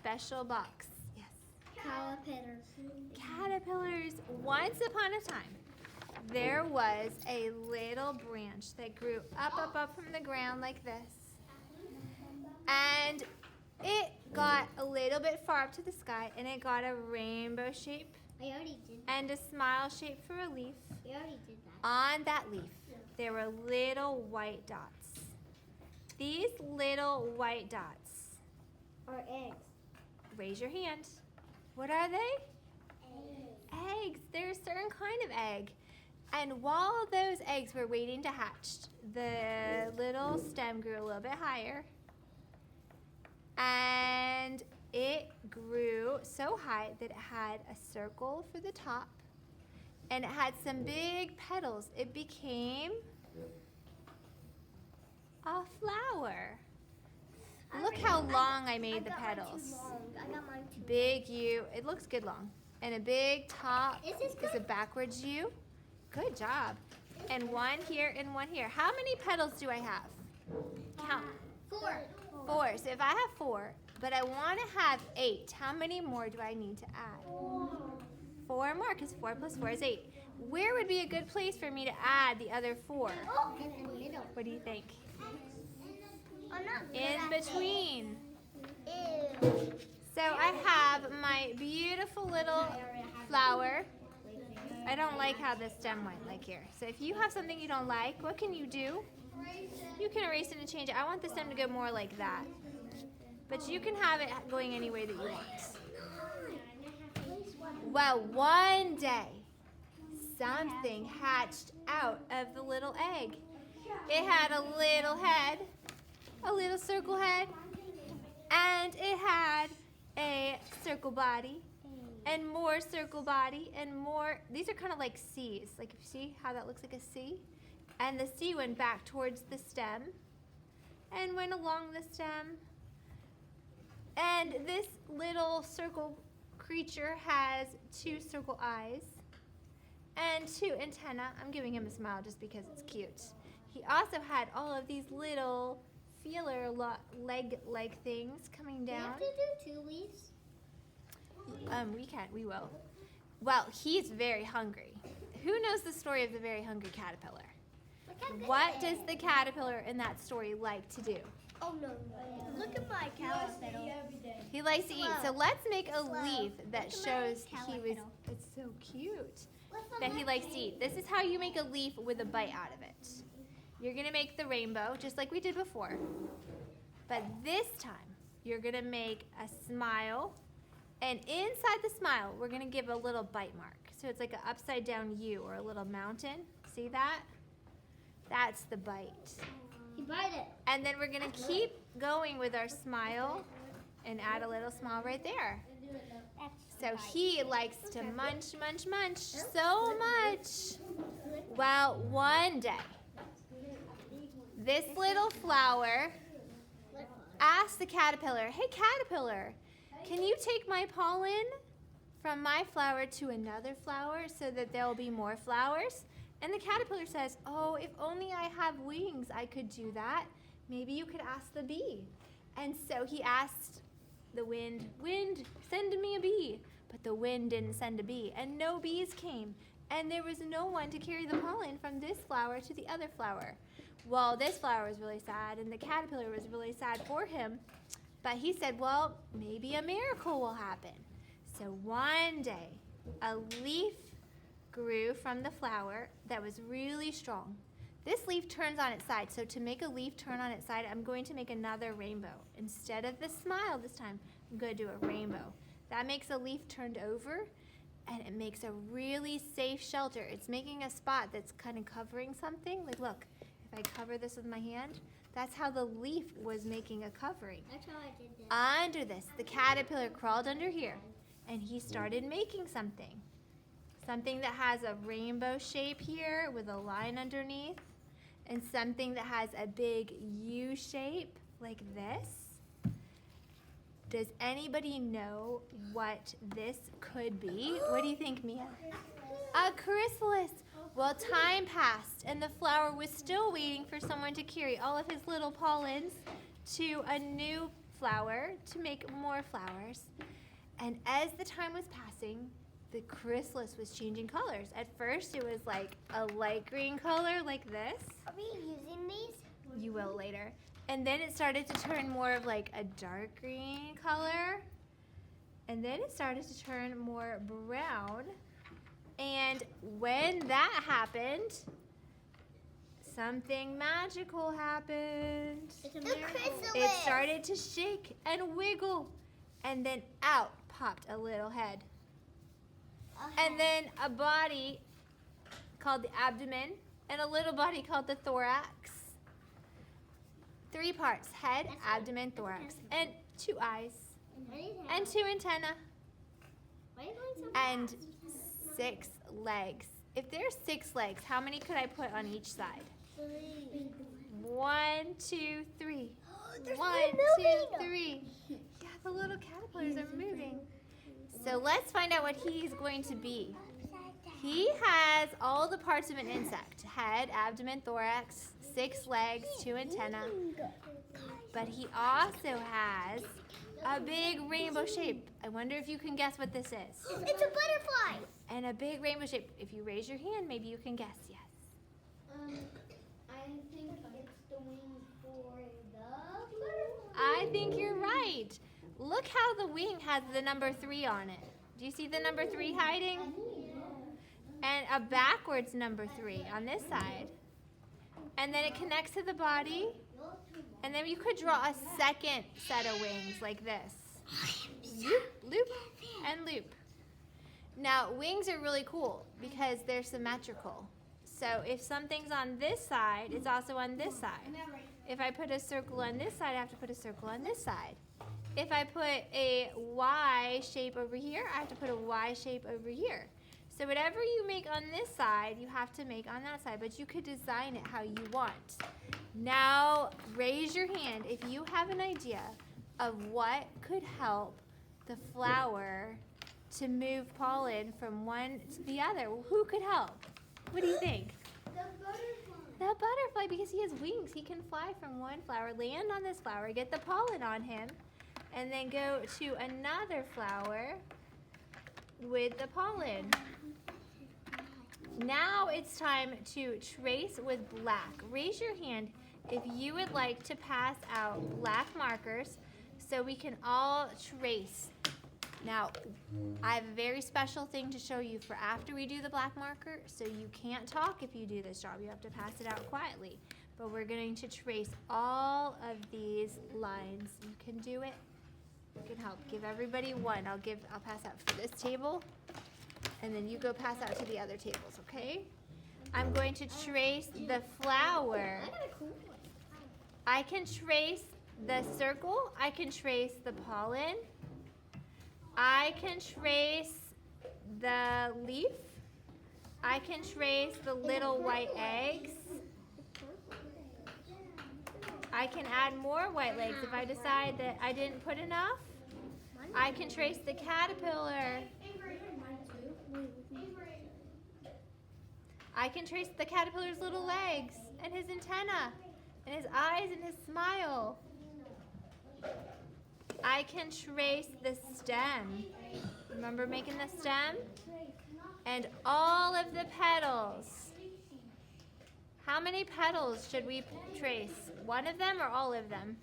special box. Yes. Caterpillars. Caterpillars. Once upon a time, there was a little branch that grew up from the ground like this. And it got a little bit far up to the sky, and it got a rainbow shape. I already did that. And a smile shape for a leaf. I already did that. On that leaf, there were little white dots. These little white dots. Or eggs. Raise your hand. What are they? Eggs. Eggs. They're a certain kind of egg. And while those eggs were waiting to hatch, the little stem grew a little bit higher. And it grew so high that it had a circle for the top. And it had some big petals. It became a flower. Look how long I made the petals. I got mine too Big U. It looks good long. And a big top Is this is a backwards U. Good job. And one here and one here. How many petals do I have? Count. 4. 4. So if I have 4, but I want to have 8, how many more do I need to add? 4 more, because 4 plus 4 is 8. Where would be a good place for me to add the other 4? In the middle. What do you think? Oh, no. In between. Ew. So I have my beautiful little flower. I don't like how the stem went like here. So if you have something you don't like, what can you do? You can erase it and change it. I want the stem to go more like that. But you can have it going any way that you want. Well, one day, something hatched out of the little egg. It had a little head, a little circle head, and it had a circle body, and more circle body, and more. These are kind of like C's. Like, you see how that looks like a C? And the C went back towards the stem and went along the stem. And this little circle creature has 2 circle eyes and 2 antennae. I'm giving him a smile just because it's cute. He also had all of these little feeler leg-like things coming Do you down. have to do 2 leaves? We will. Well, he's very hungry. Who knows the story of the very hungry caterpillar? What does the caterpillar in that story like to do? Oh, no. Look at my caterpillar. He likes to eat. So let's make a Slow. leaf that Look at shows my he was, caterpillar. it's so cute, that he likes to eat. This is how you make a leaf with a bite out of it. You're going to make the rainbow, just like we did before. But this time, you're going to make a smile. And inside the smile, we're going to give a little bite mark. So it's like an upside down U or a little mountain. See that? That's the bite. He bite it. And then we're going to keep going with our smile and add a little smile right there. So he likes to munch, munch, munch so much. Well, one day, this little flower asked the caterpillar, "Hey, caterpillar, can you take my pollen from my flower to another flower so that there will be more flowers?" And the caterpillar says, "Oh, if only I have wings, I could do that. Maybe you could ask the bee." And so he asked the wind, "Wind, send me a bee." But the wind didn't send a bee, and no bees came. And there was no one to carry the pollen from this flower to the other flower. Well, this flower was really sad, and the caterpillar was really sad for him. But he said, well, maybe a miracle will happen. So one day, a leaf grew from the flower that was really strong. This leaf turns on its side. So to make a leaf turn on its side, I'm going to make another rainbow. Instead of the smile this time, I'm going to do a rainbow. That makes a leaf turned over, and it makes a really safe shelter. It's making a spot that's kind of covering something. Like, look, if I cover this with my hand, that's how the leaf was making a covering. That's how I did this. Under this, the caterpillar crawled under here, and he started making something. Something that has a rainbow shape here with a line underneath, and something that has a big U shape like this. Does anybody know what this could be? What do you think, Mia? A chrysalis. Well, time passed, and the flower was still waiting for someone to carry all of his little pollens to a new flour to make more flowers. And as the time was passing, the chrysalis was changing colors. At first, it was like a light green color like this. Are we using these? You will later. And then it started to turn more of like a dark green color. And then it started to turn more brown. And when that happened, something magical happened. The chrysalis. It started to shake and wiggle. And then out popped a little head. And then a body called the abdomen and a little body called the thorax. 3 parts, head, abdomen, thorax, and 2 eyes, and 2 antennae, and 6 legs. If there's 6 legs, how many could I put on each side? 1, 2, 3. 1, 2, 3. Yeah, the little caterpillars are moving. So let's find out what he's going to be. He has all the parts of an insect. Head, abdomen, thorax, 6 legs, 2 antennae. But he also has a big rainbow shape. I wonder if you can guess what this is. It's a butterfly. And a big rainbow shape. If you raise your hand, maybe you can guess. Yes. I think it's the wing for the butterfly. I think you're right. Look how the wing has the number 3 on it. Do you see the number 3 hiding? And a backwards number 3 on this side. And then it connects to the body. And then you could draw a second set of wings like this. Loop, loop, and loop. Now, wings are really cool because they're symmetrical. So if something's on this side, it's also on this side. If I put a circle on this side, I have to put a circle on this side. If I put a Y shape over here, I have to put a Y shape over here. So whatever you make on this side, you have to make on that side, but you could design it how you want. Now, raise your hand if you have an idea of what could help the flower to move pollen from one to the other. Who could help? What do you think? The butterfly. The butterfly, because he has wings. He can fly from one flower, land on this flower, get the pollen on him, and then go to another flower with the pollen. Now it's time to trace with black. Raise your hand if you would like to pass out black markers so we can all trace. Now, I have a very special thing to show you for after we do the black marker, so you can't talk if you do this job. You have to pass it out quietly. But we're going to trace all of these lines. You can do it. You can help. Give everybody one. I'll pass out for this table, and then you go pass out to the other tables, okay? I'm going to trace the flower. I can trace the circle. I can trace the pollen. I can trace the leaf. I can trace the little white eggs. I can add more white legs if I decide that I didn't put enough. I can trace the caterpillar. I can trace the caterpillar's little legs and his antenna and his eyes and his smile. I can trace the stem. Remember making the stem? And all of the petals. How many petals should we trace? One of them or all of them?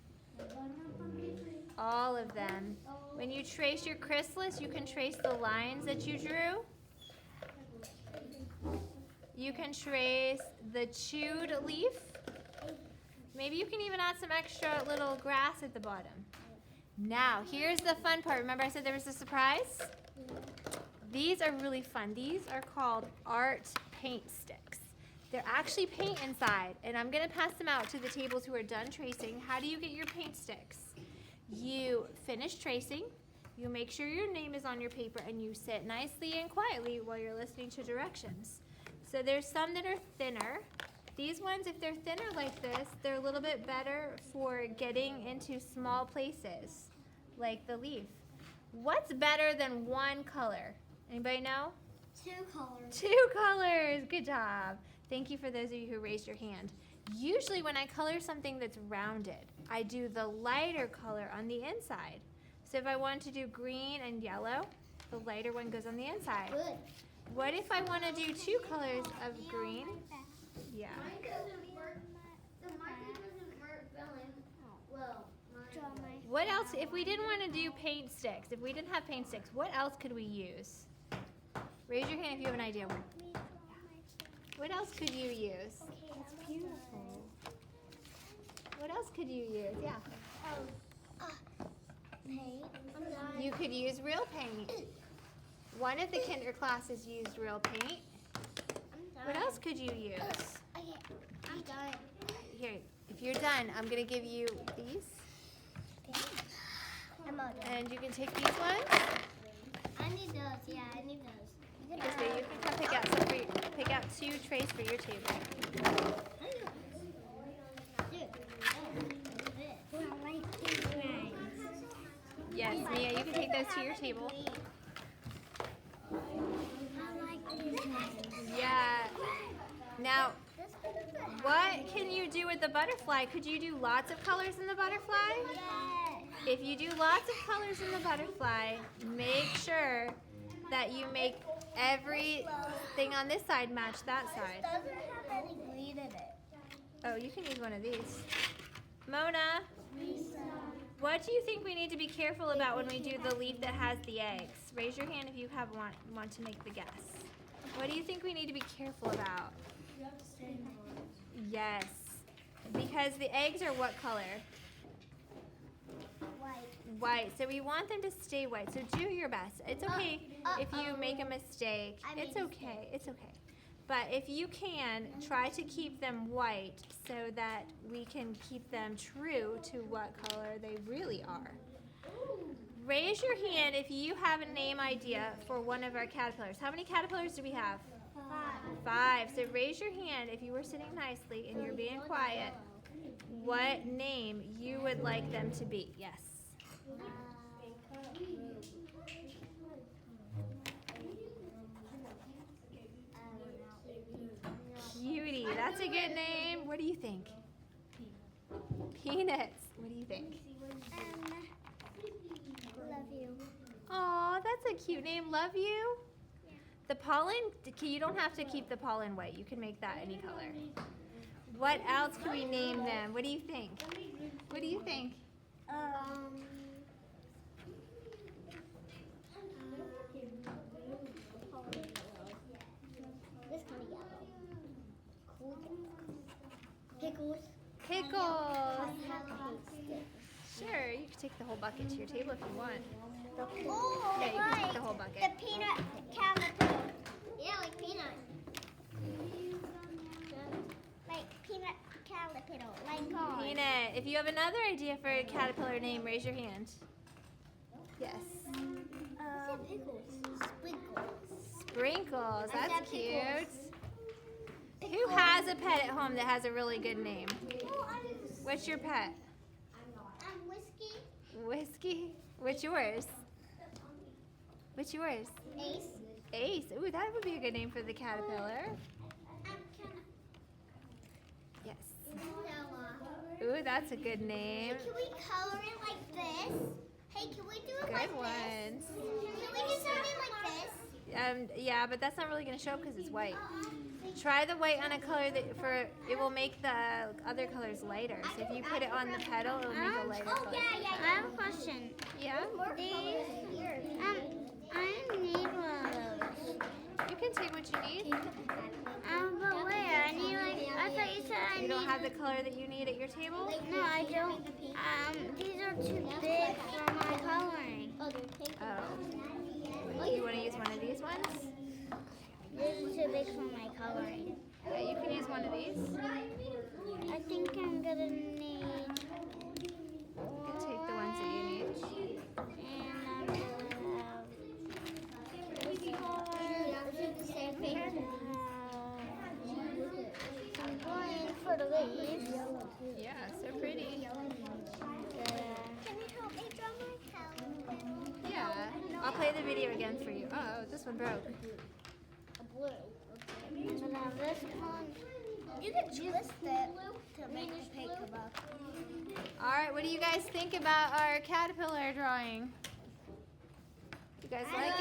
All of them. When you trace your chrysalis, you can trace the lines that you drew. You can trace the chewed leaf. Maybe you can even add some extra little grass at the bottom. Now, here's the fun part. Remember I said there was a surprise? These are really fun. These are called art paint sticks. They're actually paint inside, and I'm going to pass them out to the tables who are done tracing. How do you get your paint sticks? You finish tracing, you make sure your name is on your paper, and you sit nicely and quietly while you're listening to directions. So there's some that are thinner. These ones, if they're thinner like this, they're a little bit better for getting into small places, like the leaf. What's better than one color? Anybody know? 2 colors. 2 colors. Good job. Thank you for those of you who raised your hand. Usually when I color something that's rounded, I do the lighter color on the inside. So if I want to do green and yellow, the lighter one goes on the inside. Good. What if I want to do 2 colors of green? Yeah. Mine doesn't work. The marker doesn't work well. What else, if we didn't want to do paint sticks, if we didn't have paint sticks, what else could we use? Raise your hand if you have an idea. What else could you use? That's beautiful. What else could you use? Yeah. Paint. You could use real paint. One of the kinder classes used real paint. What else could you use? Okay, I'm done. Here, if you're done, I'm going to give you these. I'm all done. And you can take these ones. I need those. Yeah, I need those. This way you can come pick out some for your, pick out 2 trays for your table. Yes, Mia, you can take those to your table. Yeah. Now, what can you do with the butterfly? Could you do lots of colors in the butterfly? If you do lots of colors in the butterfly, make sure that you make everything on this side match that side. Doesn't have any green in it. Oh, you can use one of these. Mona, what do you think we need to be careful about when we do the leaf that has the eggs? Raise your hand if you have want to make the guess. What do you think we need to be careful about? Yes, because the eggs are what color? White. White. So we want them to stay white. So do your best. It's okay if you make a mistake. It's okay. It's okay. But if you can, try to keep them white so that we can keep them true to what color they really are. Raise your hand if you have a name idea for one of our caterpillars. How many caterpillars do we have? 5. So raise your hand if you were sitting nicely and you're being quiet. What name you would like them to be? Yes. Cutie. That's a good name. What do you think? Peanuts. What do you think? Love you. Aw, that's a cute name. Love you. The pollen, you don't have to keep the pollen white. You can make that any color. What else can we name them? What do you think? What do you think? This kind of yellow. Cool. Pickles. Pickles. Sure, you can take the whole bucket to your table if you want. Oh, Yeah, you can take the whole bucket. The peanut caterpillar. Yeah, like peanut. Like peanut caterpillar. Like ours. Peanut. If you have another idea for a caterpillar name, raise your hand. Yes. Pickles. Sprinkles. Sprinkles. I That's said cute. pickles. Who has a pet at home that has a really good name? Oh, What's your pet? I'm Whiskey. Whiskey? What's yours? What's yours? Ace. Ace. Ooh, that would be a good name for the caterpillar. Yes. Ooh, that's a good name. Can we color it like this? Hey, can we do it like Good ones. this? Can we do something like this? Yeah, but that's not really going to show because it's white. Try the white on a color that it will make the other colors lighter. So if you put it on the petal, it will make a lighter color. I have a question. Yeah? I need one of those. You can take what you need. But where? I need I thought you said I You don't have the color that you need at your table? No, I don't. These are too big for my coloring. Oh. You want to use one of these ones? This is too big for my coloring. Yeah, you can use one of these. I think I'm gonna need. You can take the ones that you need. And I'm gonna have this color. Is it the same thing? Some green for the leaves. Yeah, so pretty. Can you help me draw my color? Yeah. I'll play the video again for you. Oh, this one broke. Blue. And then this one. You can twist it. to make the paper book. All right, what do you guys think about our caterpillar drawing? You guys like